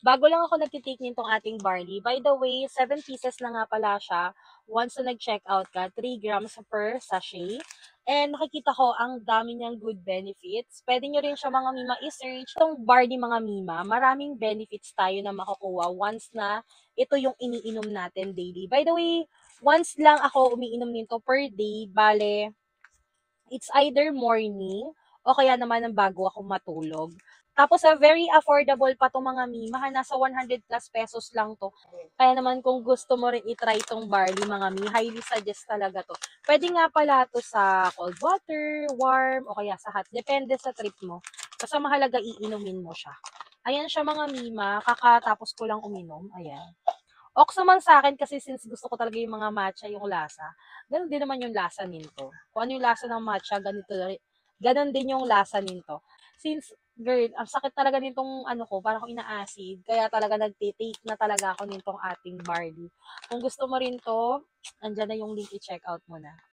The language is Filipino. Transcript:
Bago lang ako nagtitake nitong ating barley. By the way, 7 pieces na nga pala siya. Once na nag-checkout ka, 3 grams per sachet. And nakikita ko ang dami niyang good benefits. Pwede nyo rin siya mga mima i-search. Itong barley mga mima, maraming benefits tayo na makukuha once na ito yung iniinom natin daily. By the way, once lang ako umiinom nito per day, bale, it's either morning o kaya naman ng bago ako matulog. Tapos very affordable pa 'tong mga Mimahan, nasa 100 plus pesos lang 'to. Kaya naman kung gusto mo rin i-try 'tong barley mga Mi, highly suggest talaga 'to. Puwede nga pala 'to sa cold water, warm, o kaya sa hot, depende sa trip mo. Basta mahalaga iinumin mo siya. Ayan siya mga Mima, kakatapos ko lang uminom, ayan. Okso man sa akin kasi since gusto ko talaga yung mga matcha yung lasa, gano'n din naman yung lasa nito. Kung ano yung lasa ng matcha, gano'n din yung lasa nito. Since, girl, ang sakit talaga nitong ano ko, parang ako ina-acid, kaya talaga nagtitake na talaga ako nitong ating barley. Kung gusto mo rin to, andyan na yung link, i-check out mo na.